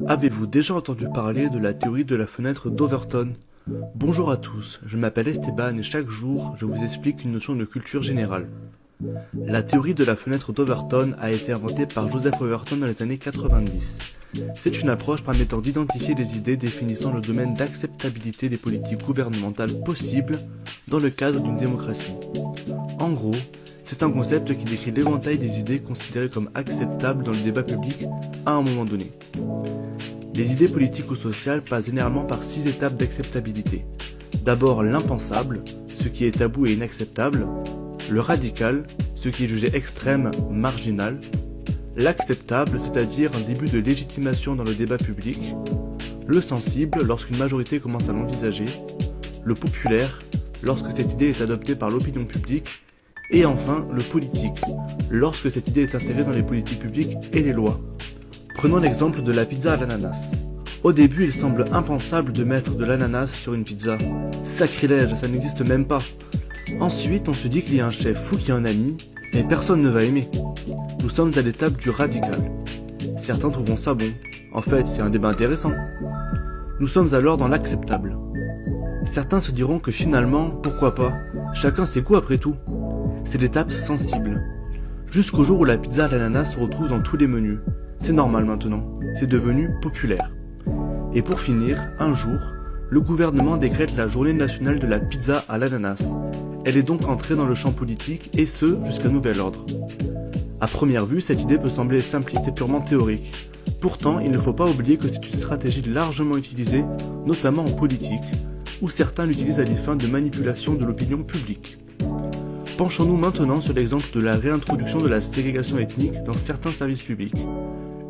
Avez-vous déjà entendu parler de la théorie de la fenêtre d'Overton? Bonjour à tous, je m'appelle Esteban et chaque jour, je vous explique une notion de culture générale. La théorie de la fenêtre d'Overton a été inventée par Joseph Overton dans les années 90. C'est une approche permettant d'identifier les idées définissant le domaine d'acceptabilité des politiques gouvernementales possibles dans le cadre d'une démocratie. En gros, c'est un concept qui décrit l'éventail des idées considérées comme acceptables dans le débat public à un moment donné. Les idées politiques ou sociales passent généralement par 6 étapes d'acceptabilité. D'abord l'impensable, ce qui est tabou et inacceptable, le radical, ce qui est jugé extrême, marginal, l'acceptable, c'est-à-dire un début de légitimation dans le débat public, le sensible, lorsqu'une majorité commence à l'envisager, le populaire, lorsque cette idée est adoptée par l'opinion publique, et enfin le politique, lorsque cette idée est intégrée dans les politiques publiques et les lois. Prenons l'exemple de la pizza à l'ananas. Au début, il semble impensable de mettre de l'ananas sur une pizza. Sacrilège, ça n'existe même pas. Ensuite, on se dit qu'il y a un chef fou qui a un ami, mais personne ne va aimer. Nous sommes à l'étape du radical. Certains trouveront ça bon. En fait, c'est un débat intéressant. Nous sommes alors dans l'acceptable. Certains se diront que finalement, pourquoi pas? Chacun ses goûts après tout. C'est l'étape sensible. Jusqu'au jour où la pizza à l'ananas se retrouve dans tous les menus. C'est normal maintenant, c'est devenu populaire. Et pour finir, un jour, le gouvernement décrète la journée nationale de la pizza à l'ananas. Elle est donc entrée dans le champ politique, et ce, jusqu'à nouvel ordre. À première vue, cette idée peut sembler simpliste et purement théorique. Pourtant, il ne faut pas oublier que c'est une stratégie largement utilisée, notamment en politique, où certains l'utilisent à des fins de manipulation de l'opinion publique. Penchons-nous maintenant sur l'exemple de la réintroduction de la ségrégation ethnique dans certains services publics.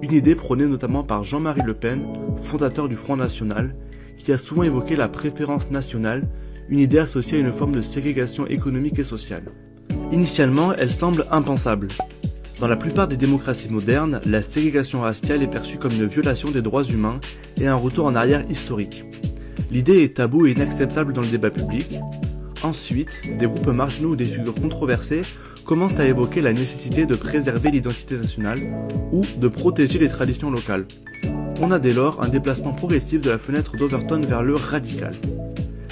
Une idée prônée notamment par Jean-Marie Le Pen, fondateur du Front National, qui a souvent évoqué la préférence nationale, une idée associée à une forme de ségrégation économique et sociale. Initialement, elle semble impensable. Dans la plupart des démocraties modernes, la ségrégation raciale est perçue comme une violation des droits humains et un retour en arrière historique. L'idée est taboue et inacceptable dans le débat public. Ensuite, des groupes marginaux ou des figures controversées commencent à évoquer la nécessité de préserver l'identité nationale ou de protéger les traditions locales. On a dès lors un déplacement progressif de la fenêtre d'Overton vers le radical.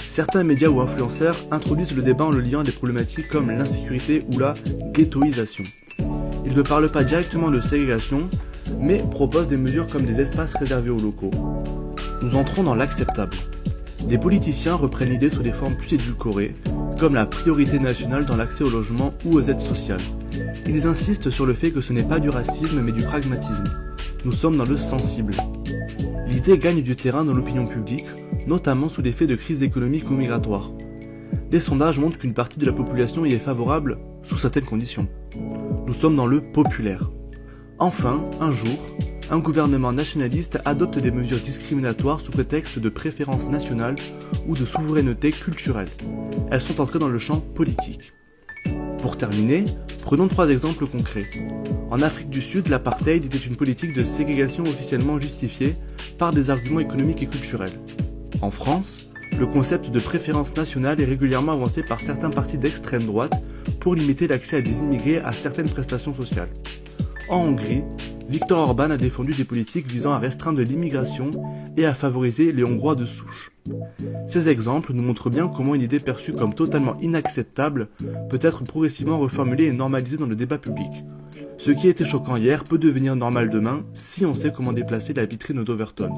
Certains médias ou influenceurs introduisent le débat en le liant à des problématiques comme l'insécurité ou la ghettoisation. Ils ne parlent pas directement de ségrégation, mais proposent des mesures comme des espaces réservés aux locaux. Nous entrons dans l'acceptable. Des politiciens reprennent l'idée sous des formes plus édulcorées, comme la priorité nationale dans l'accès au logement ou aux aides sociales. Ils insistent sur le fait que ce n'est pas du racisme mais du pragmatisme. Nous sommes dans le sensible. L'idée gagne du terrain dans l'opinion publique, notamment sous l'effet de crise économique ou migratoire. Les sondages montrent qu'une partie de la population y est favorable, sous certaines conditions. Nous sommes dans le populaire. Enfin, un jour, un gouvernement nationaliste adopte des mesures discriminatoires sous prétexte de préférence nationale ou de souveraineté culturelle. Elles sont entrées dans le champ politique. Pour terminer, prenons 3 exemples concrets. En Afrique du Sud, l'apartheid était une politique de ségrégation officiellement justifiée par des arguments économiques et culturels. En France, le concept de préférence nationale est régulièrement avancé par certains partis d'extrême droite pour limiter l'accès à des immigrés à certaines prestations sociales. En Hongrie, Viktor Orban a défendu des politiques visant à restreindre l'immigration et à favoriser les Hongrois de souche. Ces exemples nous montrent bien comment une idée perçue comme totalement inacceptable peut être progressivement reformulée et normalisée dans le débat public. Ce qui était choquant hier peut devenir normal demain si on sait comment déplacer la vitrine d'Overton.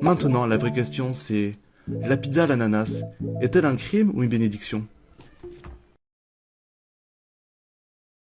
Maintenant, la vraie question c'est, la pizza à l'ananas est-elle un crime ou une bénédiction ?